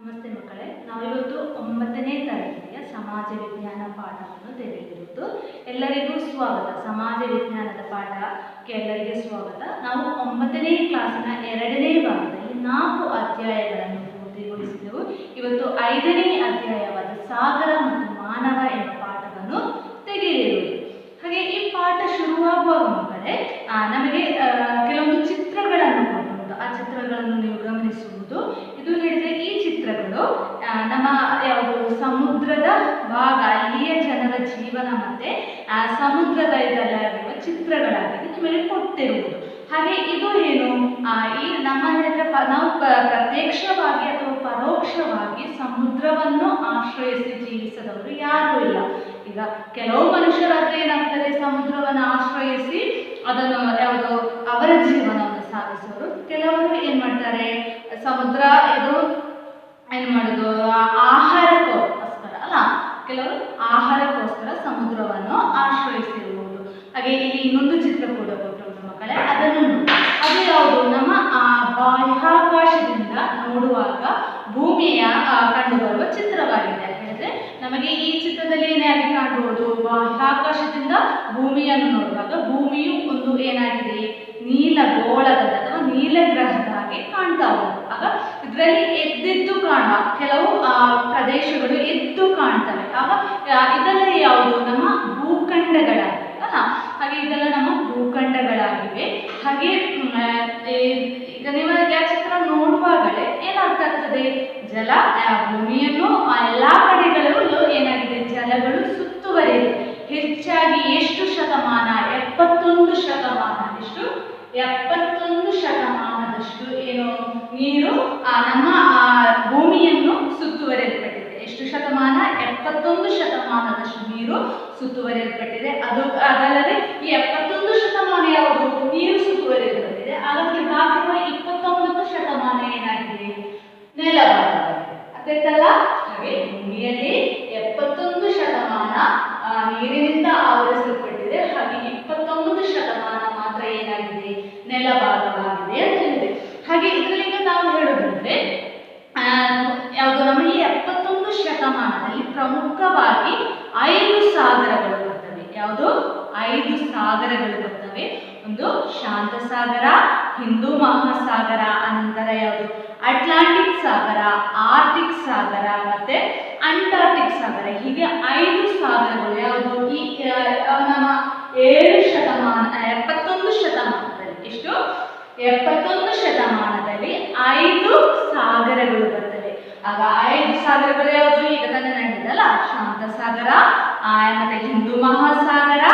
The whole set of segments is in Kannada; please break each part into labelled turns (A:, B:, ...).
A: ನಮಸ್ತೆ ಮಕ್ಕಳೇ, ನಾವಿವತ್ತು 9ನೇ ತರಗತಿಯ ಸಮಾಜ ವಿಜ್ಞಾನ ಪಾಠವನ್ನು ತೆಗೆದಿರುವುದು. ಎಲ್ಲರಿಗೂ ಸ್ವಾಗತ. ಸಮಾಜ ವಿಜ್ಞಾನದ ಪಾಠಕ್ಕೆ ಎಲ್ಲರಿಗೆ ಸ್ವಾಗತ. ನಾವು 9ನೇ ಕ್ಲಾಸಿನ 2ನೇ ಭಾಗದಲ್ಲಿ 4 ಅಧ್ಯಾಯಗಳನ್ನು ಪೂರ್ತಿಗೊಳಿಸಿದೆವು. ಇವತ್ತು 5ನೇ ಅಧ್ಯಾಯವಾದ ಸಾಗರ ಮತ್ತು ಮಾನವ ಎಂಬ ಪಾಠವನ್ನು ತೆಗೆದಿರುವುದು. ಹಾಗೆ ಈ ಪಾಠ ಶುರುವಾಗುವಾಗ ಮಕ್ಕಳೇ ನಮಗೆ ಕೆಲವೊಂದು ಚಿತ್ರಗಳನ್ನು ಕೊಡುವುದು. ಆ ಚಿತ್ರಗಳನ್ನು ನೀವು ಗಮನಿಸುವುದು. ಇದು ಹೇಳಿದರೆ ಈ ಚಿತ್ರಗಳು ನಮ್ಮ ಯಾವುದು ಸಮುದ್ರದ ಭಾಗ, ಅಲ್ಲಿಯ ಜನರ ಜೀವನ ಮತ್ತೆ ಸಮುದ್ರದ ಇದರಲ್ಲಿರುವ ಚಿತ್ರಗಳಾಗಿದೆ ನಿಮಗೆ ಕೊಟ್ಟಿರುವುದು. ಹಾಗೆ ಇದು ಏನು, ಈ ನಮ್ಮ ನಾವು ಪ್ರತ್ಯಕ್ಷವಾಗಿ ಅಥವಾ ಪರೋಕ್ಷವಾಗಿ ಸಮುದ್ರವನ್ನು ಆಶ್ರಯಿಸಿ ಜೀವಿಸದವರು ಯಾರೂ ಇಲ್ಲ. ಈಗ ಕೆಲವು ಮನುಷ್ಯರಾದ್ರೆ ಏನಾಗ್ತಾರೆ, ಸಮುದ್ರವನ್ನು ಆಶ್ರಯಿಸಿ ಅದನ್ನು ಯಾವುದು ಅವರ ಜೀವನವನ್ನು ಸಾಗಿಸೋರು. ಕೆಲವರು ಏನ್ ಮಾಡ್ತಾರೆ, ಸಮುದ್ರ ಇದು ಏನು ಮಾಡೋದು, ಆಹಾರಕ್ಕೋಸ್ಕರ ಅಲ್ಲ, ಕೆಲವರು ಆಹಾರಕ್ಕೋಸ್ಕರ ಸಮುದ್ರವನ್ನು ಆಶ್ರಯಿಸಿರುವುದು. ಹಾಗೆ ಇಲ್ಲಿ ಇನ್ನೊಂದು ಚಿತ್ರ ಕೂಡ ಕೊಟ್ಟಿರುವುದು ಮಕ್ಕಳೇ, ಅದನ್ನು ಅದು ಯಾವುದು, ನಮ್ಮ ಬಾಹ್ಯಾಕಾಶದಿಂದ ನೋಡುವಾಗ ಭೂಮಿಯ ಕಂಡುಬರುವ ಚಿತ್ರವಾಗಿದೆ. ಹೇಳಿದ್ರೆ ನಮಗೆ ಈ ಚಿತ್ರದಲ್ಲಿ ಏನಾಗಿ ಕಾಣಬಹುದು, ಬಾಹ್ಯಾಕಾಶದಿಂದ ಭೂಮಿಯನ್ನು ನೋಡುವಾಗ ಭೂಮಿಯು ಒಂದು ಏನಾಗಿದೆ, ನೀಲ ಗೋಳದ ಅಥವಾ ನೀಲ ಗ್ರಹದ ಹಾಗೆ ಕಾಣ್ತಾ ಉಂಟು. ಆಗ ಇದರಲ್ಲಿ ಎದ್ದೆದ್ದು ಕಾಣುವ ಕೆಲವು ಪ್ರದೇಶಗಳು ಎದ್ದು ಕಾಣ್ತವೆ. ಆಗ ಇದೆಲ್ಲ ಯಾವುದು, ನಮ್ಮ ಭೂಖಂಡಗಳಾಗಿವೆ ಅಲ್ಲ. ಹಾಗೆ ಇದೆಲ್ಲ ನಮ್ಮ ಭೂಖಂಡಗಳಾಗಿವೆ. ಹಾಗೆ ಈಗ ನೀವು ಚಿತ್ರ ನೋಡುವಾಗಲೇ ಏನಾಗ್ತಾ ಇರ್ತದೆ, ಜಲ ಭೂಮಿಯನ್ನು ಎಲ್ಲಾ ಕಡೆಗಳಲ್ಲೂ ಏನಾಗಿದೆ, ಜಲಗಳು ಸುತ್ತುವರಿದಿದೆ. ಹೆಚ್ಚಾಗಿ ಎಷ್ಟು ಶತಮಾನ, 71 ಶತಮಾನ, ಎಷ್ಟು 71 ಶತಮಾನದಷ್ಟು ಏನು ನೀರು ನಮ್ಮ ಭೂಮಿಯನ್ನು ಸುತ್ತುವರಿಯಲ್ಪಟ್ಟಿದೆ. ಎಷ್ಟು ಶತಮಾನ, 71 ಶತಮಾನದಷ್ಟು ನೀರು ಸುತ್ತುವರಿಯಲ್ಪಟ್ಟಿದೆ. ಅದಲ್ಲದೆ ಈ 71 ಶತಮಾನ ಯಾವುದು ನೀರು ಸುತ್ತುವರಿಯಲ್ಪಟ್ಟಿದೆ, ಅದಕ್ಕೆ ಬಾಕಿರುವ 29 ಶತಮಾನ ಏನಾಗಿದೆ, ನೆಲಭಾಗವಾಗಿದೆ. ಅರ್ಥಾಯ್ತಲ್ಲ. ಹಾಗೆ ಭೂಮಿಯಲ್ಲಿ 71 ಶತಮಾನ ನೀರಿನಿಂದ ಆವರಿಸಲ್ಪಟ್ಟಿದೆ. ಹಾಗೆ 29 ಶತಮಾನ ಮಾತ್ರ ಏನಾಗಿದೆ, ನೆಲಭಾಗವಾಗಿದೆ ಅಂತ ಹೇಳಿದೆ. ಹಾಗೆ ಇದರಿಂದ ನಾವು ಹೇಳೋದಂದ್ರೆ ಯಾವುದು, ನಮಗೆ 71 ಶತಮಾನದಲ್ಲಿ ಪ್ರಮುಖವಾಗಿ 5 ಸಾಗರಗಳು ಬರ್ತವೆ. ಯಾವುದು, 5 ಸಾಗರಗಳು ಬರ್ತವೆ. ಒಂದು ಶಾಂತ ಸಾಗರ, ಹಿಂದೂ ಮಹಾಸಾಗರ, ಅನಂತರ ಯಾವುದು ಅಟ್ಲಾಂಟಿಕ್ ಸಾಗರ, ಆರ್ಟಿಕ್ ಸಾಗರ ಮತ್ತೆ ಅಂಟಾರ್ಟಿಕ್ ಸಾಗರ. ಹೀಗೆ 5 ಸಾಗರಗಳು ಯಾವುದು ಈ ನಮ್ಮ 71 ಶತಮಾನದಲ್ಲಿ, ಎಷ್ಟು 71 ಶತಮಾನದಲ್ಲಿ 5 ಸಾಗರಗಳು ಬರ್ತವೆ. ಆಗ 5 ಸಾಗರಗಳು ಯಾವುದು, ಈಗ ತಾನೇ ನಡೆದಲ್ಲ, ಶಾಂತ ಸಾಗರ, ಮತ್ತೆ ಹಿಂದೂ ಮಹಾಸಾಗರ,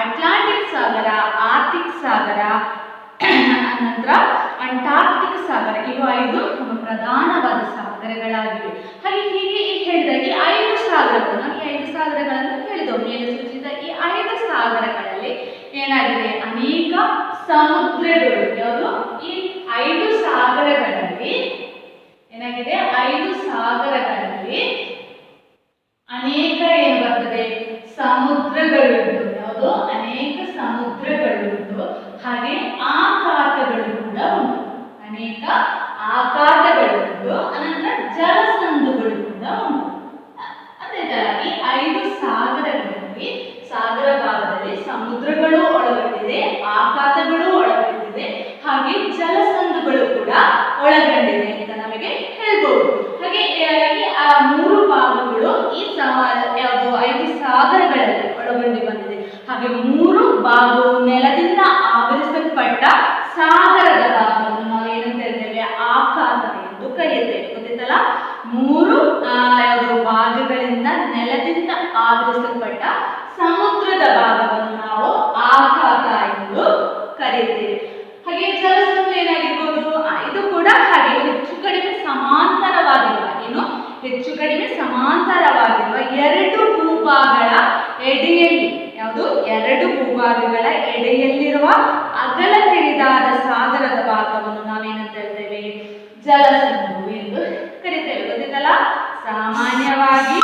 A: ಅಟ್ಲಾಂಟಿಕ್ ಸಾಗರ, ಆರ್ಟಿಕ್ ಸಾಗರ, ನಂತರ ಅಂಟಾರ್ಟಿಕ್ ಸಾಗರ. ಇವು 5 ನಮ್ಮ ಪ್ರಧಾನವಾದ ಸಾಗರಗಳಾಗಿವೆ. ಹಾಗೆ ಹೀಗೆ ಹೇಳಿದಾಗ ಈ 5 ಸಾಗರಗಳು, ನಾವು ಈ 5 ಸಾಗರಗಳನ್ನು ಹೇಳಿದವು. ಮೇಲೆ ಸೂಚಿಸಿದ ಈ 5 ಸಾಗರಗಳಲ್ಲಿ ಏನಾಗಿದೆ, ಅನೇಕ ಸಮುದ್ರಗಳು. ಯಾವುದು, ಈ 5 ಸಾಗರಗಳಲ್ಲಿ ಏನಾಗಿದೆ, 5 ಸಾಗರಗಳಲ್ಲಿ ಅನೇಕ ಏನು ಬರ್ತದೆ, ಸಮುದ್ರಗಳುಂಟು. ಯಾವುದು, ಅನೇಕ ಸಮುದ್ರಗಳುಂಟು. ಹಾಗೆ ಆಘಾತಗಳು ಕೂಡ ಉಂಟು, ಅನೇಕ ಆಘಾತಗಳುಂಟು. ಅನಂತರ ಜಲಸಂಧುಗಳು ಕೂಡ ಉಂಟು. ಅದೇ ತರ ಈ 5 ಸಾಗರಗಳಲ್ಲಿ, ಸಾಗರ ಭಾಗದಲ್ಲಿ ಸಮುದ್ರಗಳು ಒಳಗೊಂಡಿದೆ, ಆಘಾತಗಳು ಒಳಗೊಂಡಿದೆ, ಹಾಗೆ ಜಲಸಂಧುಗಳು ಕೂಡ ಒಳಗೊಂಡಿದೆ ಅಂತ ನಮಗೆ ಹೇಳ್ಬೋದು. ಹಾಗೆ ಈ 3 ಭಾಗಗಳು ಈ ಯಾವುದು 5 ಸಾಗರಗಳಲ್ಲಿ ಒಳಗೊಂಡು ಬಂದಿದೆ. ಹಾಗೆ 3 ಭಾಗವು ನೆಲದಿಂದ ಆವರಿಸಲ್ಪಟ್ಟ ಸಾಗರದ ಭಾಗವನ್ನು ನಾವು ಏನಂತ ಹೇಳ್ತೇವೆ, ಆಘಾತ ಎಂದು ಕರೆಯುತ್ತೇವೆ. ಗೊತ್ತಿತ್ತಲ್ಲ, 3 ಯಾವುದು ಭಾಗಗಳಿಂದ ನೆಲದಿಂದ ಆವರಿಸಲ್ಪಟ್ಟ ಸಮುದ್ರದ ಭಾಗವನ್ನು ನಾವು ಆಘಾತ ಎಂದು ಕರೆಯುತ್ತೇವೆ. ಹಾಗೆ ಜಲಸಂಧು ಏನಾಗಿರ್ಬೋದು, ಇದು ಕೂಡ ಹಾಗೆ ಹೆಚ್ಚು ಕಡಿಮೆ ಸಮಾಂತರವಾಗಿರುವ, ಏನು ಹೆಚ್ಚು ಕಡಿಮೆ ಸಮಾಂತರವಾಗಿರುವ 2 ಭೂಭಾಗಗಳ ಎಡೆಯಲ್ಲಿ, ಯಾವುದು 2 ಭೂಭಾಗಗಳ ಎಡೆಯಲ್ಲಿರುವ ಅಗಲ ಕಿರಿದಾದ ಸಾಗರದ ಭಾಗವನ್ನು ನಾವೇನಂತ ಹೇಳ್ತೇವೆ, ಜಲಸಂಧು ಎಂದು ಕರೀತೇವೆ. ಗೊತ್ತಿತ್ತಲ್ಲ, ಸಾಮಾನ್ಯವಾಗಿ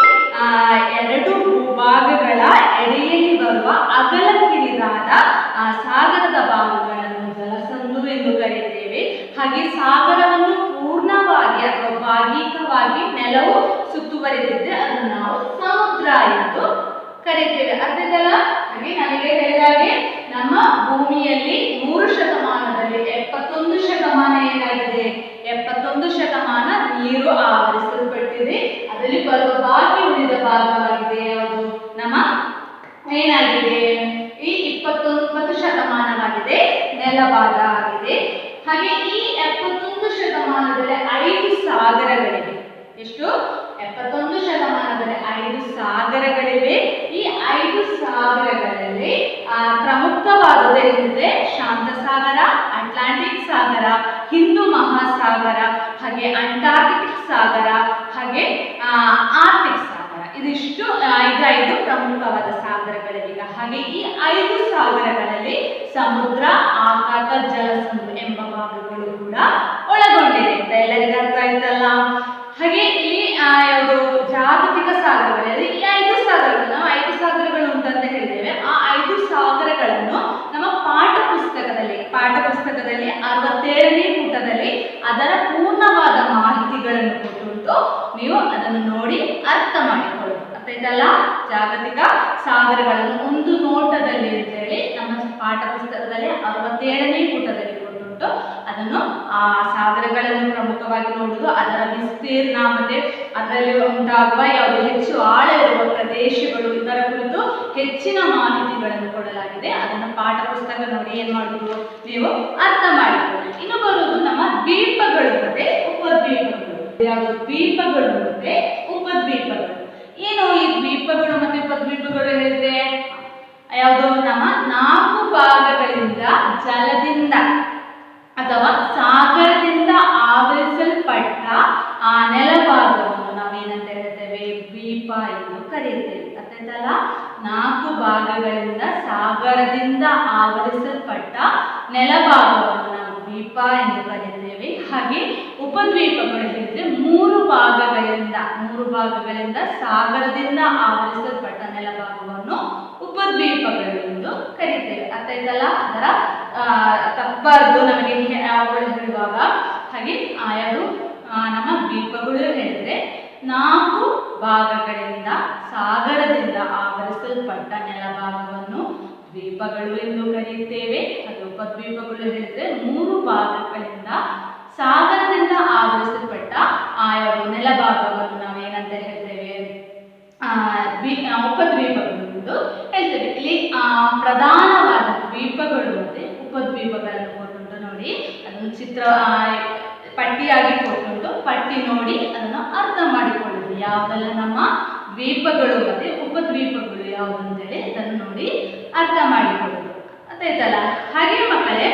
A: 2 ಭೂಭಾಗಗಳ ಎಡೆಯಲ್ಲಿ ಬರುವ ಅಗಲ ಕಿರಿದಾದ ಸಾಗರದ ಭಾಗಗಳನ್ನು ಜಲಸಂಧು ಎಂದು ಕರೆಯುತ್ತೇವೆ. ಹಾಗೆ ಸಾಗರವನ್ನು ಪೂರ್ಣವಾಗಿ ಅಥವಾ ಭಾಗಿಕವಾಗಿ ಏನಿದೆ ಅದನ್ನು ನಾವು ಸಮುದ್ರ ಎಂದು ಕರೀತೇವೆ. ಅರ್ಥ ಆಯ್ತಲ್ಲ? ಹಾಗೆ ನನಗೆ ಹೇಳಿದಾಗೆ ನಮ್ಮ ಭೂಮಿಯಲ್ಲಿ 3 ಶತಮಾನದಲ್ಲಿ 71 ಶತಮಾನ ಏನಾಗಿದೆ, 71 ಶತಮಾನ ನೀರು ಆವರಿಸಲ್ಪಟ್ಟಿದೆ. ಅದರಲ್ಲಿ ಬರುವ ಬಾಕಿ ಉಳಿದ ಭಾಗವಾಗಿದೆ ಯಾವುದು, ನಮ್ಮ ಏನಾಗಿದೆ ಈ 29 ಶತಮಾನವಾಗಿದೆ ನೆಲಭಾಗ ಆಗಿದೆ. ಹಾಗೆ ಈ 71 ಶತಮಾನದಲ್ಲಿ 5 ಸಾಗರಗಳಿವೆ. ಎಷ್ಟು? 71 ಶತಮಾನದಲ್ಲಿ 5 ಸಾಗರಗಳಿವೆ. ಈ 5 ಸಾಗರಗಳಲ್ಲಿ ಪ್ರಮುಖವಾದದ್ದು ಏನಿದೆ, ಶಾಂತ ಸಾಗರ, ಅಟ್ಲಾಂಟಿಕ್ ಸಾಗರ, ಹಿಂದೂ ಮಹಾಸಾಗರ, ಹಾಗೆ ಅಂಟಾರ್ಟಿಕ್ ಸಾಗರ, ಹಾಗೆ ಆರ್ಟಿಕ್ ಸಾಗರ. ಇದಿಷ್ಟು 5 ಪ್ರಮುಖವಾದ ಸಾಗರಗಳಿವೆ. ಹಾಗೆ ಈ 5 ಸಾಗರಗಳಲ್ಲಿ ಸಮುದ್ರ, ಆಕಾಶ, ಜಲಸಂಧು ಎಂಬ ಭಾಗಗಳು ಕೂಡ ಒಳಗೊಂಡಿದೆ ಅಂತ ಎಲ್ಲರಿಗೂ ಅರ್ಥ ಆಯ್ತಲ್ಲ? ಹಾಗೆ ಇಲ್ಲಿ ಯಾವುದು ಜಾಗತಿಕ ಸಾಗರಗಳಲ್ಲಿ ಈ 5 ಸಾಗರಗಳು, ನಾವು 5 ಸಾಗರಗಳು ಉಂಟಂತ ಹೇಳಿದ್ದೇವೆ. ಆ 5 ಸಾಗರಗಳನ್ನು ನಮ್ಮ ಪಾಠ ಪುಸ್ತಕದಲ್ಲಿ 67ನೇ ಪುಟದಲ್ಲಿ ಅದರ ಪೂರ್ಣವಾದ ಮಾಹಿತಿಗಳನ್ನು ಕೊಟ್ಟುಂಟು. ನೀವು ಅದನ್ನು ನೋಡಿ ಅರ್ಥ ಮಾಡಿಕೊಳ್ಳಿ. ಅರ್ಥಾಯ್ತಲ್ಲ? ಜಾಗತಿಕ ಸಾಗರಗಳನ್ನು ಒಂದು ನೋಟದಲ್ಲಿ ಅಂತೇಳಿ ನಮ್ಮ ಪಾಠ ಪುಸ್ತಕದಲ್ಲಿ 67ನೇ ಪುಟದಲ್ಲಿ ಕೊಟ್ಟುಂಟು. ಅದನ್ನು ಆ ಸಾಗರಗಳನ್ನು ಪ್ರಮುಖವಾಗಿ ನೋಡುವುದು, ಅದರ ವಿಸ್ತೀರ್ಣ, ಮತ್ತೆ ಅದರಲ್ಲಿ ಉಂಟಾಗುವ ಯಾವುದು ಹೆಚ್ಚು ಆಳ ಇರುವ ಪ್ರದೇಶಗಳು, ಇದರ ಕುರಿತು ಹೆಚ್ಚಿನ ಮಾಹಿತಿಗಳನ್ನು ಕೊಡಲಾಗಿದೆ. ಅದನ್ನು ಪಾಠ ಪುಸ್ತಕ ನೋಡಿ ಏನ್ ಮಾಡುವುದು, ನೀವು ಅರ್ಥ ಮಾಡಿಕೊಳ್ಳಿ. ಇನ್ನು ಬರುವುದು ನಮ್ಮ ದ್ವೀಪಗಳು ಮತ್ತೆ ಉಪದ್ವೀಪಗಳು. ಯಾವುದು ದ್ವೀಪಗಳು ಮತ್ತೆ ಉಪದ್ವೀಪಗಳು. ಏನು ಈ ದ್ವೀಪಗಳು ಮತ್ತೆ ಉಪದ್ವೀಪಗಳು ಹೇಳಿದ್ರೆ, ಯಾವುದು ನಮ್ಮ 4 ಭಾಗಗಳಿಂದ ಜಲದಿಂದ ಅಥವಾ ಸಾಗರದಿಂದ ಆವರಿಸಲ್ಪಟ್ಟ ಆ ನೆಲಭಾಗವನ್ನು ನಾವೇನಂತ ಹೇಳ್ತೇವೆ, ದ್ವೀಪ ಎಂದು ಕರೆಯುತ್ತೇವೆ. ಅರ್ಥಾಯ್ತಲ್ಲ? 4 ಭಾಗಗಳಿಂದ ಸಾಗರದಿಂದ ಆವರಿಸಲ್ಪಟ್ಟ ನೆಲಭಾಗವನ್ನು ನಾವು ದ್ವೀಪ ಎಂದು ಕರೆಯುತ್ತೇವೆ. ಹಾಗೆ ಉಪದ್ವೀಪಗಳು ಹೇಳಿದ್ರೆ 3 ಭಾಗಗಳಿಂದ ಸಾಗರದಿಂದ ಆವರಿಸಲ್ಪಟ್ಟ ನೆಲಭಾಗವನ್ನು ಉಪದ್ವೀಪಗಳು ಎಂದು ಕರೀತೇವೆ. ಅರ್ಥಾಯ್ತಲ್ಲ? ಅದರ ತಪ್ಪದ್ದು ನಮಗೆ ಹೇಳುವಾಗ. ಹಾಗೆ ಯಾವುದು ನಮ್ಮ ದ್ವೀಪಗಳು ಹೇಳಿದ್ರೆ 4 ಭಾಗಗಳಿಂದ ಸಾಗರದಿಂದ ಆವರಿಸಲ್ಪಟ್ಟ ನೆಲಭಾಗವನ್ನು ದ್ವೀಪಗಳು ಎಂದು ಕರೆಯುತ್ತೇವೆ. ಹಾಗೆ ಉಪದ್ವೀಪಗಳು ಹೇಳಿದ್ರೆ 3 ಭಾಗಗಳಿಂದ ಸಾಗರದಿಂದ ಆವರಿಸಲ್ಪಟ್ಟ ಯಾವುದು ನೆಲಭಾಗವನ್ನು ನಾವೇನಂತ ಹೇಳ್ತೇವೆ, ಉಪದ್ವೀಪಗಳು ಎಂದು ಹೇಳ್ತೇವೆ. ಇಲ್ಲಿ ಪ್ರಧಾನವಾದ ದ್ವೀಪಗಳು ಮತ್ತೆ ಉಪದ್ವೀಪಗಳನ್ನು ಕೊಟ್ಟುಂಟು ನೋಡಿ. ಅದನ್ನು ಚಿತ್ರ ಪಟ್ಟಿಯಾಗಿ ಕೊಟ್ಟುಂಟು. ಪಟ್ಟಿ ನೋಡಿ ಅದನ್ನು ಅರ್ಥ ಮಾಡಿಕೊಳ್ಳುವುದು. ಯಾವುದೆಲ್ಲ ನಮ್ಮ ದ್ವೀಪಗಳು ಮತ್ತೆ ಉಪದ್ವೀಪಗಳು ಯಾವುದು ಅಂತೇಳಿ ಅದನ್ನು ನೋಡಿ ಅರ್ಥ ಮಾಡಿಕೊಳ್ಳುವುದು. ಅದಾಯ್ತಲ್ಲ? ಹಾಗೆ ಮಕ್ಕಳೇ,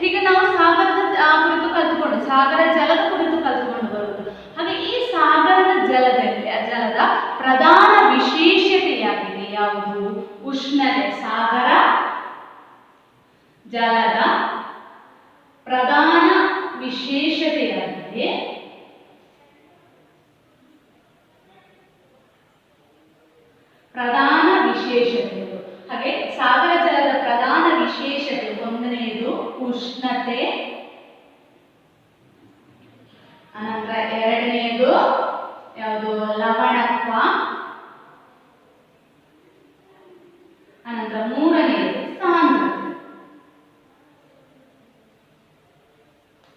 A: ಈಗ ನಾವು ಸಾಗರದ ಕುರಿತು ಕಲ್ತುಕೊಂಡು, ಸಾಗರ ಜಲದ ಕುರಿತು ಕಲ್ತುಕೊಂಡು ಬರುವುದು. ಹಾಗೆ ಈ ಸಾಗರದ ಜಲದ ಪ್ರಧಾನ ವಿಶೇಷತೆಯಾಗಿದೆ ಯಾವುದು, ಉಷ್ಣತೆ. ಸಾಗರ ಜಲದ ಪ್ರಧಾನ ವಿಶೇಷತೆಯಾಗಿದೆ ಹಾಗೆ ಸಾಗರ ಜಲದ ಪ್ರಧಾನ ವಿಶೇಷತೆ ಒಂದನೆಯದು ಉಷ್ಣತೆ, ಅನಂತರ ಎರಡನೆಯದು ಯಾವುದು ಲವಣತ್ವ, ಅನಂತರ ಮೂರನೆಯದು ಸಾಂದ್ರತೆ.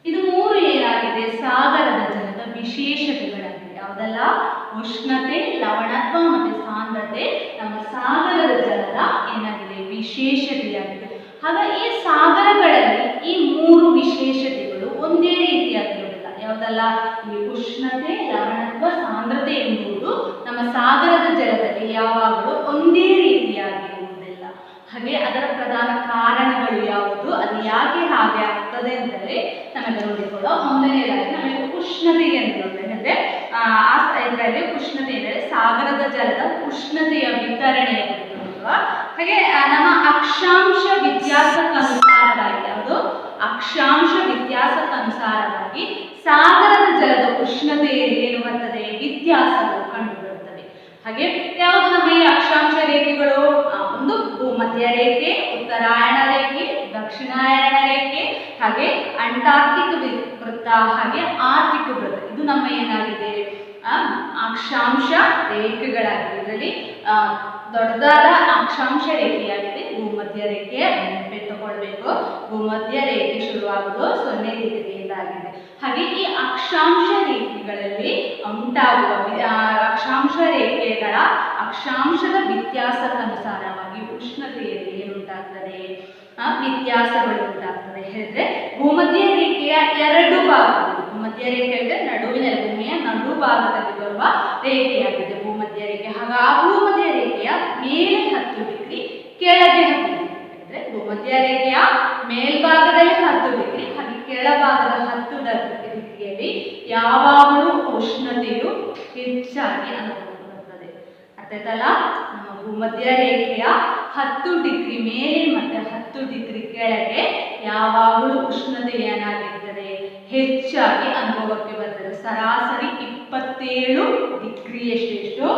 A: ಇದು 3 ಏನಾಗಿದೆ, ಸಾಗರದ ಜಲದ ವಿಶೇಷತೆಗಳಾಗಿದೆ. ಯಾವುದೆಲ್ಲ? ಉಷ್ಣತೆ, ಲವಣತ್ವ ಮತ್ತು ಸಾಂದ್ರತೆ ನಮ್ಮ ಸಾಗರದ ಜಲದ ಏನಾಗಿದೆ, ವಿಶೇಷತೆಯಾಗಿದೆ. ಹಾಗಾಗಿ ಈ ಸಾಗರಗಳಲ್ಲಿ ಈ 3 ವಿಶೇಷತೆಗಳು ಒಂದೇ ರೀತಿಯಾಗಿರುವುದಿಲ್ಲ. ಯಾವುದಲ್ಲ? ಈ ಉಷ್ಣತೆ, ಲವಣತ್ವ, ಸಾಂದ್ರತೆ ಎಂಬುದು ನಮ್ಮ ಸಾಗರದ ಜಲದಲ್ಲಿ ಯಾವಾಗಲೂ ಒಂದೇ ರೀತಿಯಾಗಿರುವುದಿಲ್ಲ. ಹಾಗೆ ಅದರ ಪ್ರಧಾನ ಕಾರಣಗಳು ಯಾವುದು, ಅದು ಯಾಕೆ ಹಾಗೆ ಆಗ್ತದೆ ಅಂತಲೇ ನಮಗೆ ನೋಡಿಕೊಳ್ಳೋ. ಒಂದನೆಯದಾಗಿ ನಮಗೆ ಉಷ್ಣತೆ ಎನ್ನುವುದು ಅಂದರೆ ಇದರಲ್ಲಿ ಉಷ್ಣತೆ ಎಂದರೆ ಸಾಗರದ ಜಲದ ಉಷ್ಣತೆಯ ವಿತರಣೆಯ ಕುರಿತು. ಹಾಗೆ ನಮ್ಮ ಅಕ್ಷಾಂಶ ವ್ಯತ್ಯಾಸಕ್ಕನುಸಾರವಾಗಿ, ಯಾವುದು ಅಕ್ಷಾಂಶ ವ್ಯತ್ಯಾಸಕ್ಕನುಸಾರವಾಗಿ ಸಾಗರದ ಜಲದ ಉಷ್ಣತೆಯಲ್ಲಿ ಏನು ಬರ್ತದೆ, ವ್ಯತ್ಯಾಸಗಳು ಕಂಡುಬರುತ್ತವೆ. ಹಾಗೆ ಯಾವುದು ನಮ್ಮ ಈ ಅಕ್ಷಾಂಶ ರೇಖೆಗಳು, ಒಂದು ಭೂಮಧ್ಯ ರೇಖೆ, ಉತ್ತರಾಯಣ ರೇಖೆ, ದಕ್ಷಿಣಾಯಣ ರೇಖೆ, ಹಾಗೆ ಅಂಟಾರ್ಟಿಕ್ ವೃತ್ತ, ಹಾಗೆ ಆರ್ಟಿಕ್ ವೃತ್ತ. ಇದು ನಮ್ಮ ಏನಾಗಿದೆ ಅಕ್ಷಾಂಶ ರೇಖೆಗಳಾಗಿವೆ. ಇದರಲ್ಲಿ ದೊಡ್ಡದಾದ ಅಕ್ಷಾಂಶ ರೇಖೆಯಾಗಿದೆ ಭೂಮಧ್ಯ ರೇಖೆ. ನೆನಪಿಟ್ಟುಕೊಳ್ಬೇಕು, ಭೂಮಧ್ಯ ರೇಖೆ ಶುರುವಾಗುವುದು 0 ಡಿಗ್ರಿಯಿಂದ ಆಗಿದೆ. ಹಾಗೆ ಈ ಅಕ್ಷಾಂಶ ರೇಖೆಗಳಲ್ಲಿ ಉಂಟಾಗುವ ಅಕ್ಷಾಂಶ ರೇಖೆಗಳ ಅಕ್ಷಾಂಶದ ವ್ಯತ್ಯಾಸಕ್ಕನುಸಾರವಾಗಿ ಉಷ್ಣತೆಯಲ್ಲಿ ಏನುಂಟಾಗ್ತದೆ, ವ್ಯತ್ಯಾಸಗಳು ಉಂಟಾಗ್ತದೆ. ಹೇಳಿದ್ರೆ ಭೂಮಧ್ಯ ರೇಖೆಯ 2 ಭಾಗಗಳು, ಭೂಮಧ್ಯ ರೇಖೆ ಅಂದ್ರೆ ನಡುವಿನ ಭೂಮಿಯ ನಡು ಭಾಗದಲ್ಲಿ ಬರುವ ರೇಖೆಯಾಗಿದೆ ಭೂಮಧ್ಯ ರೇಖೆ. ಹಾಗೆ ಆ ಭೂಮಧ್ಯ ರೇಖೆಯ ಮೇಲೆ 10 ಡಿಗ್ರಿ, ಕೆಳಗೆ 10 ಡಿಗ್ರಿ. ಅಂದ್ರೆ ಭೂಮಧ್ಯ ರೇಖೆಯ ಮೇಲ್ಭಾಗದಲ್ಲಿ 10 ಡಿಗ್ರಿ, ಹಾಗೆ ಕೆಳಭಾಗದ 10 ಡಿಗ್ರಿಯಲ್ಲಿ ಯಾವಾಗಲೂ ಉಷ್ಣತೆಯು ಹೆಚ್ಚಾಗಿ ಅನುಭವವಾಗುತ್ತದೆ. ಅರ್ಥಾಯ್ತಲ್ಲ? ನಮ್ಮ ಭೂಮಧ್ಯ ರೇಖೆಯ 10 ಡಿಗ್ರಿ ಮೇಲೆ ಮತ್ತೆ 10 ಡಿಗ್ರಿ ಕೆಳಗೆ ಯಾವಾಗಲೂ ಉಷ್ಣತೆ ಏನಾಗಿರ್ತದೆ, ಹೆಚ್ಚಾಗಿ ಅನುಭವಕ್ಕೆ ಬರ್ತದೆ. ಸರಾಸರಿ 27 ಡಿಗ್ರಿಯಷ್ಟು,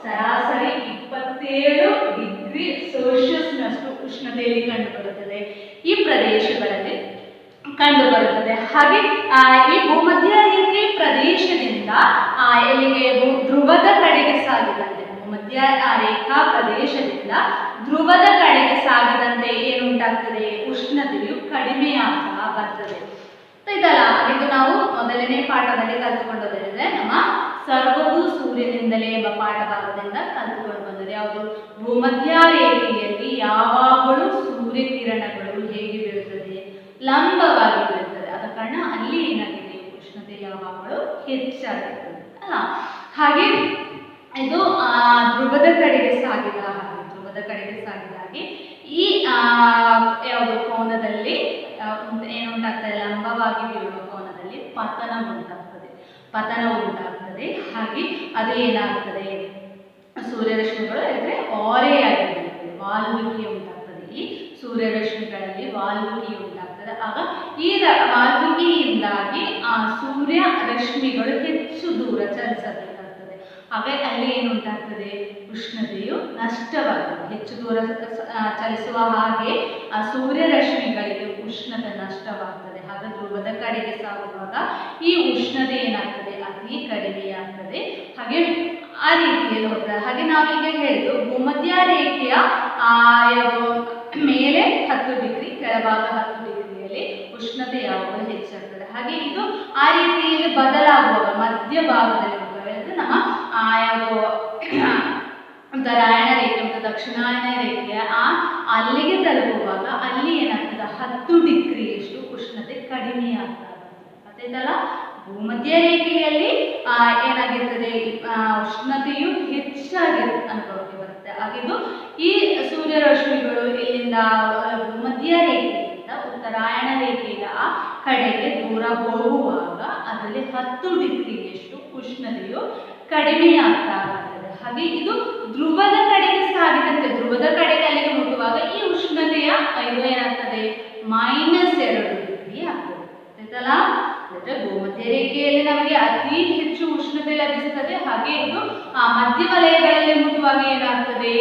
A: ಸರಾಸರಿ 27 ಡಿಗ್ರಿ ಸೆಲ್ಸಿಯಸ್ನಷ್ಟು ಉಷ್ಣತೆಯಲ್ಲಿ ಕಂಡುಬರುತ್ತದೆ ಈ ಪ್ರದೇಶಗಳಲ್ಲಿ ಕಂಡುಬರುತ್ತದೆ. ಹಾಗೆ ಈ ಭೂಮಧ್ಯ ರೇಖೆ ಪ್ರದೇಶದಿಂದ ಎಲ್ಲಿಗೆ, ಧ್ರುವದ ಕಡೆಗೆ ಸಾಗಿದಂತೆ, ಭೂಮಧ್ಯ ರೇಖಾ ಪ್ರದೇಶದಿಂದ ಧ್ರುವದ ಕಡೆಗೆ ಸಾಗಿದಂತೆ ಏನುಂಟಾಗ್ತದೆ, ಉಷ್ಣತೆಯು ಕಡಿಮೆಯಾಗ್ತಾ ಬರ್ತದೆ. ಇದಲ್ಲ, ಇದು ನಾವು ಮೊದಲನೇ ಪಾಠದಲ್ಲಿ ಕಲಿತುಕೊಂಡೋದ್ರೆ ನಮ್ಮ ಸರ್ವವು ಸೂರ್ಯನಿಂದಲೇ ಎಂಬ ಪಾಠ ಭಾಗದಿಂದ ಕಲಿತುಕೊಂಡು ಬಂದರೆ ಯಾವುದು, ಭೂಮಧ್ಯ ರೇಖೆಯಲ್ಲಿ ಯಾವಾಗಲೂ ಸೂರ್ಯ ಕಿರಣಗಳು ಹೇಗೆ ಬೀಳುತ್ತದೆ, ಲಂಬವಾಗಿ ಬೀಳುತ್ತದೆ. ಆದ ಕಾರಣ ಅಲ್ಲಿ ಏನಾಗಿದೆ, ಉಷ್ಣತೆ ಯಾವಾಗಲೂ ಹೆಚ್ಚಾಗಿರ್ತದೆ ಅಲ್ಲ. ಹಾಗೆ ಇದು ಧ್ರುವದ ಕಡೆಗೆ ಸಾಗಿದ ಹಾಗೆ, ಧ್ರುವದ ಕಡೆಗೆ ಸಾಗಿದ ಹಾಗೆ ಈ ಯಾವುದು ಕೋನದಲ್ಲಿ ಏನುಂಟಾಗ್ತದೆ, ಲಂಬವಾಗಿ ಬೀಳುವ ಕೋನದಲ್ಲಿ ಪತನ ಉಂಟಾಗ್ತದೆ, ಪತನ ಉಂಟಾಗ್ತದೆ. ಹಾಗೆ ಅದು ಏನಾಗ್ತದೆ, ಸೂರ್ಯರಶ್ಮಿಗಳು ಅಂದರೆ ಓರೆಯಾಗಿರ್ತದೆ, ವಾಲ್ಮೀಕಿ ಉಂಟಾಗ್ತದೆ. ಈ ಸೂರ್ಯರಶ್ಮಿಗಳಲ್ಲಿ ವಾಲ್ಮೀಕಿ ಉಂಟಾಗ್ತದೆ. ಆಗ ಈ ವಾಲ್ಮೀಕಿಯಿಂದಾಗಿ ಸೂರ್ಯ ರಶ್ಮಿಗಳು ಹೆಚ್ಚು ದೂರ ಚಲಿಸಬೇಕಾಗ್ತದೆ. ಆಗ ಅಲ್ಲಿ ಏನುಂಟಾಗ್ತದೆ, ಉಷ್ಣತೆಯು ನಷ್ಟವಾಗ್ತದೆ. ಹೆಚ್ಚು ದೂರ ಚಲಿಸುವ ಹಾಗೆ ಆ ಸೂರ್ಯರಶ್ಮಿಗಳಿಗೆ ಉಷ್ಣತೆ ನಷ್ಟವಾಗ್ತದೆ. ಹಾಗೆ ಧ್ರುವದ ಕಡೆಗೆ ಸಾಗುವಾಗ ಈ ಉಷ್ಣತೆ ಏನಾಗ್ತದೆ, ಅತಿ ಕಡಿಮೆಯಾಗ್ತದೆ. ಹಾಗೆ ಆ ರೀತಿಯಲ್ಲಿ ಹೋಗ್ತದೆ. ಹಾಗೆ ನಾವೀಗ ಹೇಳಿದ್ದು ಭೂಮಧ್ಯ ರೇಖೆಯ ಮೇಲೆ 10 ಡಿಗ್ರಿ, ಕೆಳಭಾಗ 10 ಡಿಗ್ರಿಯಲ್ಲಿ ಉಷ್ಣತೆ ಯಾವಾಗಲೂ ಹೆಚ್ಚಾಗ್ತದೆ. ಹಾಗೆ ಇದು ಆ ರೀತಿಯಲ್ಲಿ ಬದಲಾಗುವಾಗ ಮಧ್ಯಭಾಗದಲ್ಲಿ ಹೋಗ್ತದೆ. ನಮ್ಮ ಯಾವುದು ಉತ್ತರಾಯಣ ರೇಖೆ ಮತ್ತು ದಕ್ಷಿಣಾಯನ ರೇಖೆಯ ಅಲ್ಲಿಗೆ ತಲುಪುವಾಗ ಅಲ್ಲಿ ಏನಾಗ್ತದೆ, 10 ಡಿಗ್ರಿಯಷ್ಟು ಉಷ್ಣತೆ ಕಡಿಮೆಯಾಗ್ತಾ ಬರ್ತದೆ. ಗೊತ್ತಾಯ್ತಲ್ಲ? ಭೂಮಧ್ಯ ರೇಖೆಯಲ್ಲಿ ಏನಾಗಿರ್ತದೆ, ಉಷ್ಣತೆಯು ಹೆಚ್ಚಾಗಿ ಅನುಭವಕ್ಕೆ ಬರುತ್ತೆ. ಹಾಗಿದ್ದು ಈ ಸೂರ್ಯರಶ್ಮಿಗಳು ಇಲ್ಲಿಂದ ಭೂಮಧ್ಯ ರೇಖೆಯಿಂದ ಉತ್ತರಾಯಣ ರೇಖೆಯ ಕಡೆಗೆ ದೂರ ಹೋಗುವಾಗ ಅದರಲ್ಲಿ 10 ಡಿಗ್ರಿಯಷ್ಟು ಉಷ್ಣತೆಯು ಕಡಿಮೆಯಾಗ್ತಾ ಬರ್ತದೆ. ಹಾಗೆ ಇದು ಧ್ರುವದ ಕಡೆಗೆ ಸಾಗಿದಂತೆ, ಧ್ರುವದ ಕಡೆಗೆ ಅಲ್ಲಿಗೆ ಮುಟ್ಟುವಾಗ ಈ ಉಷ್ಣತೆಯ ಇದು ಏನಾಗ್ತದೆ, -2 ಡಿಗ್ರಿ ಆಗ್ತದೆ. ಆಯ್ತಲ್ಲ? ಅಂದ್ರೆ ಭೂಮಧ್ಯ ರೇಖೆಯಲ್ಲಿ ನಮಗೆ ಅತಿ ಹೆಚ್ಚು ಉಷ್ಣತೆ ಲಭಿಸುತ್ತದೆ. ಹಾಗೆ ಇದು ಮಧ್ಯ ವಲಯಗಳಲ್ಲಿ ಮುಟ್ಟುವಾಗ ಏನಾಗ್ತದೆ,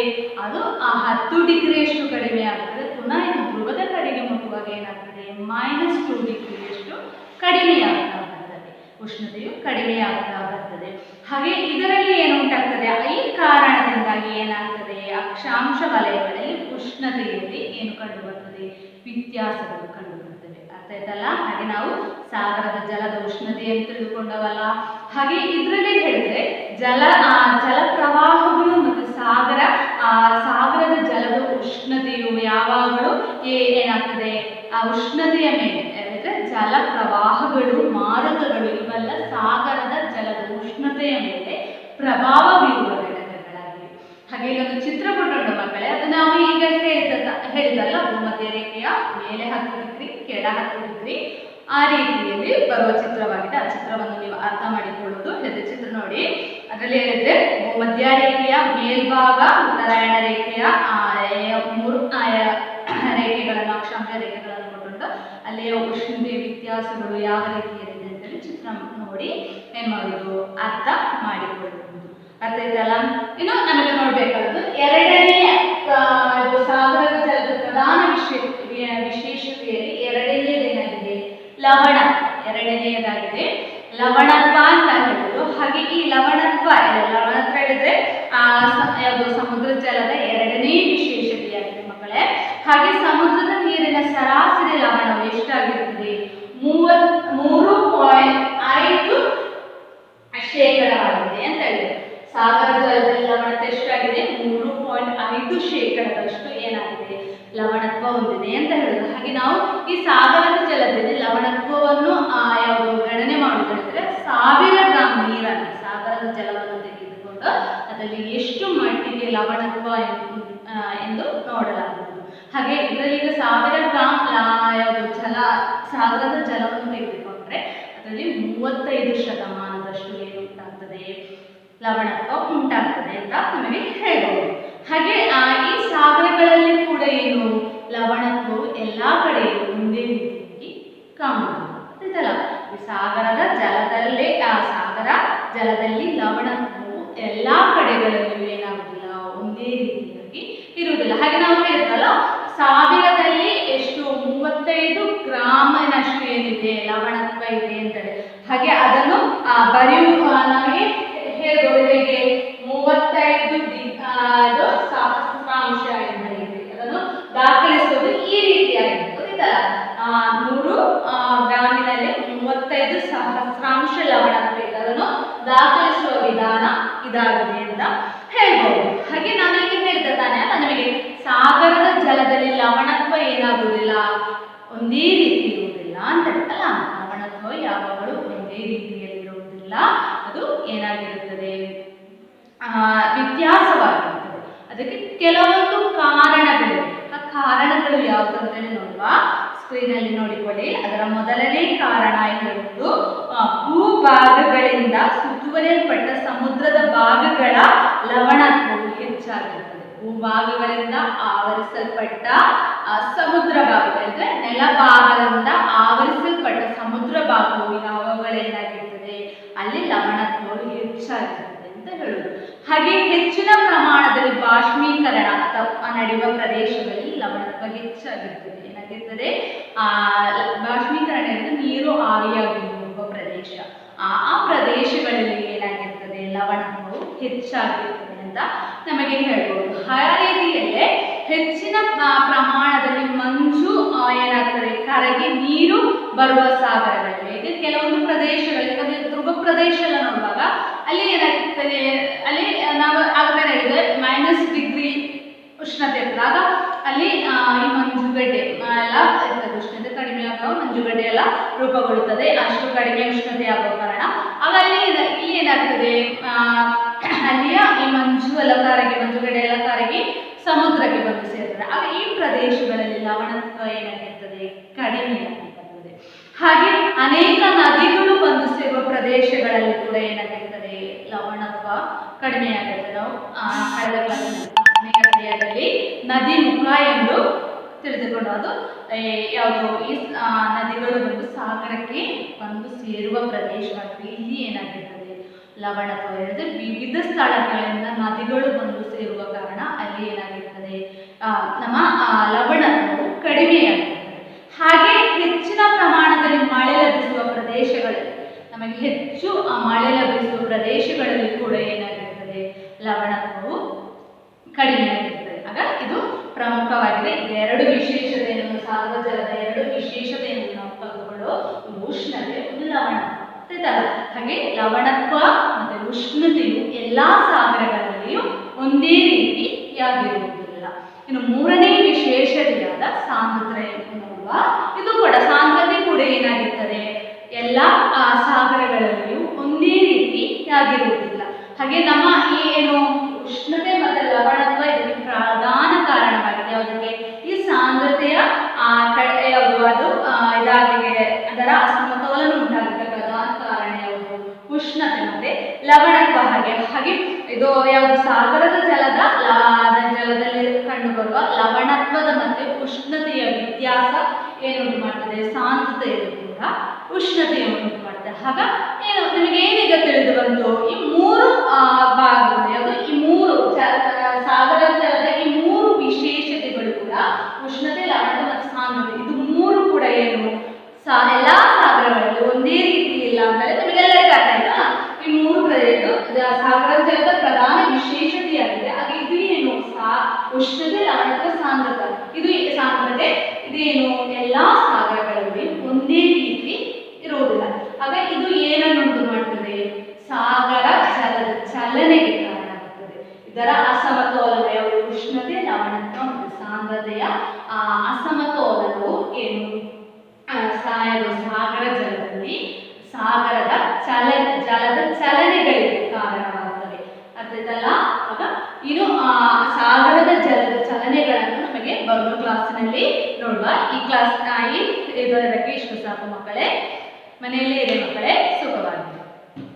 A: ಅದು 10 ಡಿಗ್ರಿಯಷ್ಟು ಕಡಿಮೆ ಆಗ್ತದೆ. ಪುನಃ ಇದು ಧ್ರುವದ ಕಡೆಗೆ ಮುಟ್ಟುವಾಗ ಏನಾಗ್ತದೆ, -2 ಡಿಗ್ರಿಯಷ್ಟು ಕಡಿಮೆಯಾಗ್ತಾ ಬರ್ತದೆ, ಉಷ್ಣತೆಯು ಕಡಿಮೆಯಾಗ್ತಾ ಬರ್ತದೆ. ಹಾಗೆ ಇದರಲ್ಲಿ ಏನುಂಟಾಗ್ತದೆ, ಈ ಕಾರಣದಿಂದಾಗಿ ಏನಾಗ್ತದೆ, ಅಕ್ಷಾಂಶ ವಲಯಗಳಲ್ಲಿ ಉಷ್ಣತೆಯಲ್ಲಿ ಏನು ಕಂಡುಬರ್ತದೆ, ವ್ಯತ್ಯಾಸಗಳು ಕಂಡುಬರ್ತವೆ. ಅರ್ಥ ಆಯ್ತಲ್ಲ? ಹಾಗೆ ನಾವು ಸಾಗರದ ಜಲದ ಉಷ್ಣತೆಯನ್ನು ತಿಳಿದುಕೊಂಡವಲ್ಲ. ಹಾಗೆ ಇದರಲ್ಲಿ ಹೇಳಿದ್ರೆ ಜಲಪ್ರವಾಹಗಳು ಮತ್ತು ಸಾಗರದ ಜಲದ ಉಷ್ಣತೆಯು ಯಾವಾಗಲೂ ಏನಾಗ್ತದೆ, ಆ ಉಷ್ಣತೆಯ ಮೇಲೆ ಅಂದರೆ ಜಲಪ್ರವಾಹಗಳು, ಮಾರುತಗಳು ಇವೆಲ್ಲ ಸಾಗರದ ಜಲದ ಉಷ್ಣತೆಯ ಮೇಲೆ ಪ್ರಭಾವ ಬೀರುವ ಘಟಕಗಳಾಗಿವೆ. ಹಾಗೆ ಇಲ್ಲೊಂದು ಚಿತ್ರ ಕೊಟ್ಟುಂಟು ಮಕ್ಕಳೇ, ಅದು ನಾವು ಈಗ ಹೇಳಿದಲ್ಲ, ಭೂಮಧ್ಯ ರೇಖೆಯ ಮೇಲೆ 10 ಡಿಗ್ರಿ, ಕೆಳ 10 ಡಿಗ್ರಿ ಆ ರೀತಿಯಲ್ಲಿ ಬರುವ ಚಿತ್ರವಾಗಿದೆ. ಆ ಚಿತ್ರವನ್ನು ನೀವು ಅರ್ಥ ಮಾಡಿಕೊಳ್ಳುವುದು. ಹೇಳಿದ ಚಿತ್ರ ನೋಡಿ, ಅದರಲ್ಲಿ ಹೇಳಿದ್ರೆ ಭೂಮಧ್ಯ ರೇಖೆಯ ಮೇಲ್ಭಾಗ ಉತ್ತರಾಯಣ ರೇಖೆಯ 3 ರೇಖೆಗಳನ್ನು, ಅಕ್ಷಾಂಶ ರೇಖೆಗಳನ್ನು ಕೊಟ್ಟುಂಟು. ಅಲ್ಲಿಯ ಉಷ್ಣತೆಯ ವ್ಯತ್ಯಾಸಗಳು ಯಾವ ರೀತಿಯಲ್ಲಿದೆ ಅಂತೇಳಿ ಚಿತ್ರ ನೋಡಿ ಏನ್ ಮಾಡೋದು, ಅರ್ಥ ಮಾಡಿಕೊಳ್ಳುವುದು. ಅರ್ಥ ಆಯ್ತಲ್ಲ? ಇನ್ನು ನಮಗೆ ನೋಡ್ಬೇಕಾದ್ದು ಎರಡನೆಯ ಸಾಗರದ ಜಲದ ಪ್ರಧಾನ ವಿಶೇಷತೆಯಲ್ಲಿ ಎರಡನೆಯದೇನಾಗಿದೆ, ಲವಣ. ಎರಡನೆಯದಾಗಿದೆ ಲವಣತ್ವ ಅಂತ ಹೇಳುವುದು. ಹಾಗೆ ಈ ಲವಣ ಯಾವುದು ಸಮುದ್ರ ಜಲದ ಎರಡನೇ ವಿಶೇಷತೆಯಾಗಿದೆ ಮಕ್ಕಳೇ. ಹಾಗೆ ಸಮುದ್ರದ ನೀರಿನ ಸರಾಸರಿ ಲವಣವು ಎಷ್ಟಾಗಿರುತ್ತದೆ? 3.5% ಅಂತ ಹೇಳಿದೆ. ಸಾಗರ ಜಲದಲ್ಲಿ ಲವಣತ್ವ ಎಷ್ಟಾಗಿದೆ? 3.5% ಏನಾಗಿದೆ? ಲವಣತ್ವ ಹೊಂದಿದೆ ಅಂತ ಹೇಳಿದ್ರು. ಹಾಗೆ ನಾವು ಈ ಸಾಗರದ ಜಲದಲ್ಲಿ ಲವಣತ್ವವನ್ನು ಯಾವುದು ಗಣನೆ ಮಾಡುವುದಂದ್ರೆ 1000 ಗ್ರಾಂ ನೀರನ್ನು, ಸಾಗರದ ಜಲವನ್ನು ತೆಗೆದುಕೊಂಡು ಅದರಲ್ಲಿ ಎಷ್ಟು ಮಟ್ಟಿಗೆ ಲವಣತ್ವ ಎಂದು ನೋಡಲಾಗುವುದು. ಹಾಗೆ ಇದರಲ್ಲಿ ಈಗ 1000 ಗ್ರಾಂ ಯಾವುದು ಸಾಗರದ ಜಲವನ್ನು ತೆಗೆದುಕೊಂಡ್ರೆ ಅದರಲ್ಲಿ 35% ಏನು ಉಂಟಾಗ್ತದೆ? ಲವಣತ್ವ ಉಂಟಾಗ್ತದೆ ಅಂತ ನಮಗೆ ಹೇಳ್ಬೋದು. ಹಾಗೆ ಈ ಸಾಗರಗಳಲ್ಲಿ ಕೂಡ ಏನು ಲವಣತ್ವವು ಎಲ್ಲಾ ಕಡೆ ಒಂದೇ ರೀತಿಯಾಗಿ ಕಾಣುತ್ತದೆ. ಈ ಸಾಗರದ ಜಲದಲ್ಲೇ ಸಾಗರ ಜಲದಲ್ಲಿ ಲವಣತ್ವವು ಎಲ್ಲಾ ಕಡೆಗಳಲ್ಲೂ ಏನಾಗುವುದಿಲ್ಲ, ಒಂದೇ ರೀತಿಯಾಗಿ ಇರುವುದಿಲ್ಲ. ಹಾಗೆ ನಾವು ಹೇಳಿದ್ರಲ್ಲ, 1000ದಲ್ಲಿ ಎಷ್ಟು 35 ಗ್ರಾಮಿನಷ್ಟು ಏನಿದೆ ಲವಣತ್ವ ಇದೆ ಅಂತೇಳಿ. ಹಾಗೆ ಅದನ್ನು ಬರೆಯುವ ನಮಗೆ ಹೇಳ್ಬೋದು ಹೇಗೆ? 35 ಸಹಸ್ರಾಂಶ ಎಂಬುದು ಅದನ್ನು ದಾಖಲಿಸುವುದು ಈ ರೀತಿಯಾಗಿ ಗೊತ್ತಿದ್ದಲ್ಲ. 100 ಗ್ರಾಮಿನಲ್ಲಿ 35 ಸಹಸ್ರಾಂಶ ಲವಣತ್ವ ಇದೆ. ಅದನ್ನು ದಾಖಲಿಸುವ ವಿಧಾನ ಇದಾಗಿದೆ ಅಂತ ಹೇಳ್ಬೋದು. ಹಾಗೆ ನಾನು ಈಗ ಹೇಳಿದ ತಾನೆ ನಮಗೆ ಸಾಗರದ ಜಲದಲ್ಲಿ ಲವಣತ್ವ ಏನಾಗುವುದಿಲ್ಲ, ಒಂದೇ ರೀತಿ ಇರುವುದಿಲ್ಲ ಅಂತ ಅಲ್ಲ. ಲವಣತ್ವ ಯಾವಾಗಲೂ ಒಂದೇ ರೀತಿಯಲ್ಲಿ ಇರುವುದಿಲ್ಲ, ಅದು ಏನಾಗಿರುತ್ತದೆ, ವ್ಯತ್ಯಾಸವಾಗಿರುತ್ತದೆ. ಅದಕ್ಕೆ ಕೆಲವೊಂದು ಕಾರಣಗಳಿವೆ. ಆ ಕಾರಣಗಳು ಯಾವುದು ಅಂತೇಳಿ ನೋಡುವ. ಸ್ಕ್ರೀನಲ್ಲಿ ನೋಡಿಕೊಳ್ಳಿ. ಅದರ ಮೊದಲನೇ ಕಾರಣ ಹೇಳುವುದು ಭೂಭಾಗಗಳಿಂದ ಸುತ್ತುವರಿಯಲ್ಪಟ್ಟ ಸಮುದ್ರದ ಭಾಗಗಳ ಲವಣತ್ವವು ಹೆಚ್ಚಾಗಿರುತ್ತದೆ. ಭೂಭಾಗಗಳಿಂದ ಆವರಿಸಲ್ಪಟ್ಟ ಸಮುದ್ರ ಭಾಗಗಳಿಂದ ನೆಲಭಾಗದಿಂದ ಆವರಿಸಲ್ಪಟ್ಟ ಸಮುದ್ರ ಭಾಗವು ಯಾವಾಗಲೇನಾಗಿರ್ತದೆ, ಅಲ್ಲಿ ಲವಣತ್ವವು ಹೆಚ್ಚಾಗಿರ್ತದೆ ಅಂತ ಹೇಳುವುದು. ಹಾಗೆ ಹೆಚ್ಚಿನ ಪ್ರಮಾಣದಲ್ಲಿ ಬಾಷ್ಪೀಕರಣ ಅಥವಾ ನಡೆಯುವ ಪ್ರದೇಶಗಳಲ್ಲಿ ಲವಣತ್ವ ಹೆಚ್ಚಾಗಿರ್ತದೆ. ಏನಾಗಿರ್ತದೆ, ಬಾಷ್ಪೀಕರಣ ಎಂದು ನೀರು ಆವಿಯಾಗಿ ಹೋಗುವ ಪ್ರದೇಶ, ಆ ಪ್ರದೇಶಗಳಲ್ಲಿ ಏನಾಗಿರ್ತದೆ, ಲವಣತ್ವವು ಹೆಚ್ಚಾಗಿರ್ತದೆ ಅಂತ ನಮಗೆ ಹೇಳ್ಬೋದು. ಆ ರೀತಿಯಲ್ಲೇ ಹೆಚ್ಚಿನ ಪ್ರಮಾಣದಲ್ಲಿ ಮಂಜು ಏನಾಗ್ತದೆ, ಕರಗಿ ನೀರು ಬರುವ ಸಾಗರಗಳಲ್ಲಿ. ಈಗ ಕೆಲವೊಂದು ಪ್ರದೇಶಗಳಲ್ಲಿ ಧ್ರುವ ಪ್ರದೇಶ ಎಲ್ಲ ನೋಡುವಾಗ ಅಲ್ಲಿ ಏನಾಗ್ತದೆ, ಅಲ್ಲಿ ನಾವು ಆಗಲೇ ಹೇಳಿದ್ರೆ -ಡಿಗ್ರಿ ಉಷ್ಣತೆ ಇದ್ದಾಗ ಅಲ್ಲಿ ಈ ಮಂಜುಗಡ್ಡೆ ಎಲ್ಲ ಇರ್ತದೆ. ಉಷ್ಣತೆ ಕಡಿಮೆ ಆಗುವ ಮಂಜುಗಡ್ಡೆ ಎಲ್ಲ ರೂಪುಗೊಳ್ಳುತ್ತದೆ. ಅಷ್ಟು ಕಡಿಮೆ ಉಷ್ಣತೆ ಆಗುವ ಕಾರಣ ಆಗ ಅಲ್ಲಿ ಏನಾಗ್ತದೆ, ಅಲ್ಲಿಯ ಈ ಮಂಜುಗಡ್ಡೆ ಎಲ್ಲ ಕರಗಿ ಸಮುದ್ರಕ್ಕೆ ಬಂದು ಸೇರ್ತದೆ. ಆಗ ಈ ಪ್ರದೇಶಗಳಲ್ಲಿ ಲವಣತ್ವ ಏನಾಗಿರ್ತದೆ, ಕಡಿಮೆಯಾಗಿರ್ತದೆ. ಹಾಗೆ ಅನೇಕ ನದಿಗಳು ಬಂದು ಸೇರುವ ಪ್ರದೇಶಗಳಲ್ಲಿ ಕೂಡ ಏನಾಗಿರ್ತದೆ, ಲವಣತ್ವ ಕಡಿಮೆಯಾಗಿರ್ತದೆ. ನಾವು ಕಳೆದ ಕ್ಲಾಸಿನಲ್ಲಿ ನದಿ ಮುಖ ಎಂದು ತಿಳಿದುಕೊಂಡು ಅದು ಯಾವುದು, ಈ ನದಿಗಳು ಬಂದು ಸಾಗರಕ್ಕೆ ಬಂದು ಸೇರುವ ಪ್ರದೇಶವಾಗಿದೆ. ಇಲ್ಲಿ ಏನಾಗಿರ್ತದೆ, ಲವಣತ್ವ ಇರುತ್ತೆ. ವಿವಿಧ ಸ್ಥಳಗಳಿಂದ ನದಿಗಳು ಬಂದು ಸೇರುವ ಕಾರಣ ಅಲ್ಲಿ ಏನಾಗಿರ್ತದೆ, ನಮ್ಮ ಲವಣತ್ವವು ಕಡಿಮೆಯಾಗಿರ್ತದೆ. ಹಾಗೆ ಹೆಚ್ಚಿನ ಪ್ರಮಾಣದಲ್ಲಿ ಮಳೆ ಲಭಿಸುವ ಪ್ರದೇಶಗಳಲ್ಲಿ, ನಮಗೆ ಹೆಚ್ಚು ಮಳೆ ಲಭಿಸುವ ಪ್ರದೇಶಗಳಲ್ಲಿ ಕೂಡ ಏನಾಗಿರ್ತದೆ, ಲವಣತ್ವವು ಕಡಿಮೆಯಾಗಿರ್ತದೆ. ಆಗ ಇದು ಪ್ರಮುಖವಾಗಿದೆ. ಎರಡು ವಿಶೇಷತೆಯನ್ನು, ಸಾಗರ ಜಲದ ಎರಡು ವಿಶೇಷತೆಯನ್ನು ನಾವು ತೆಗೆದುಕೊಳ್ಳೋ, ಉಷ್ಣತೆ ಮತ್ತು ಲವಣತ್ವ. ಹಾಗೆ ಲವಣತ್ವ ಮತ್ತು ಉಷ್ಣತೆಯು ಎಲ್ಲಾ ಸಾಗರಗಳಲ್ಲಿಯೂ ಒಂದೇ ರೀತಿಯಾಗಿರುವುದಿಲ್ಲ. ಇನ್ನು ಮೂರನೇ ವಿಶೇಷತೆಯಾದ ಸಾಂದ್ರತೆ ನೋಡುವ. ಇದು ಕೂಡ ಸಾಂದ್ರತೆ ಕೂಡ ಏನಾಗಿರ್ತದೆ, ಎಲ್ಲ ಸಾಗರಗಳಲ್ಲಿಯೂ ಒಂದೇ ರೀತಿಯಾಗಿರುವುದಿಲ್ಲ. ಹಾಗೆ ನಮ್ಮ ಈ ಏನು ಉಷ್ಣತೆ ಮತ್ತು ಲವಣತ್ವ ಇದಕ್ಕೆ ಪ್ರಧಾನ ಕಾರಣವಾಗಿದೆ. ಯಾವುದಕ್ಕೆ, ಈ ಸಾಂದ್ರತೆಯ ಯಾವುದು ಅದು ಇದಾಗಿದೆ, ಅದರ ಅಸಮತೋಲನ ಉಂಟಾಗುತ್ತೆ. ಪ್ರಧಾನ ಕಾರಣ ಯಾವುದು, ಉಷ್ಣತೆ ಮತ್ತೆ ಲವಣತ್ವ. ಹಾಗೆ ಇದು ಯಾವುದು, ಸಾಗರದ ಜಲದಲ್ಲಿ ಕಂಡುಬರುವ ಲವಣತ್ವದ ಮತ್ತೆ ಉಷ್ಣತೆಯ ವ್ಯತ್ಯಾಸ ಏನುಂಟು ಮಾಡ್ತದೆ, ಸಾಂದ್ರತೆಯನ್ನು ಕೂಡ ಉಷ್ಣತೆಯನ್ನು ಉಂಟು ಮಾಡ್ತದೆ. ಆಗ ಏನು ನಿಮಗೆ ಏನೀಗ ತಿಳಿದು ಬಂತು, ಈ ಮೂರು ಭಾಗಗಳು ಯಾವುದು, ಈ ಮೂರು ಸಾಗರ ಜಲದ ಈ ಮೂರು ವಿಶೇಷತೆಗಳು ಕೂಡ ಉಷ್ಣತೆ, ಲವಣತೆ ಮತ್ತು ಸಾಂದ್ರತೆ, ಇದು ಮೂರು ಕೂಡ ಏನು ಎಲ್ಲಾ ಸಾಗರಗಳಲ್ಲಿ ಒಂದೇ ರೀತಿ ಇಲ್ಲ ಅಂದರೆ ನಿಮಗೆಲ್ಲರಿಗೂ ಅರ್ಥ ಆಯ್ತಾ. ಈ ಮೂರು ಸಾಗರ ಜಲದ ಪ್ರಧಾನ ವಿಶೇಷತೆ ಉಷ್ಣತೆ, ಲವಣತ್ವ, ಸಾಂದ್ರತೆ. ಇದು ಸಾಂದ್ರತೆ. ಇದೇನು, ಎಲ್ಲಾ ಸಾಗರಗಳಲ್ಲಿ ಒಂದೇ ರೀತಿ ಇರುವುದಿಲ್ಲ. ಆಗ ಇದು ಏನನ್ನು ಉಂಟು ಮಾಡ್ತದೆ, ಸಾಗರ ಜಲದ ಚಲನೆಗೆ ಕಾರಣ ಆಗುತ್ತದೆ. ಇದರ ಅಸಮತೋಲನ ಯಾವುದು, ಉಷ್ಣತೆ, ಲವಣತ್ವ ಮತ್ತು ಸಾಂದ್ರತೆಯ ಅಸಮತೋಲನವು ಏನು, ಸಾಗರ ಜಲದಲ್ಲಿ ಸಾಗರದ ಜಲದ ಚಲನೆಗಳಿಗೆ ಕಾರಣವಾಗುತ್ತವೆ. ಅರ್ಥಾಯ್ತಲ್ಲ. ಆಗ ಇನ್ನು ಸಾಗರದ ಜಲದ ಚಲನೆಗಳನ್ನು ನಮಗೆ ಬರುವ ಕ್ಲಾಸಿನಲ್ಲಿ ನೋಡುವ. ಈ ಕ್ಲಾಸ್ ಇದರ ಬಗ್ಗೆ ಇಷ್ಟು ಸಾಕು ಮಕ್ಕಳೇ. ಮನೆಯಲ್ಲೇ ಇದೆ ಮಕ್ಕಳೇ.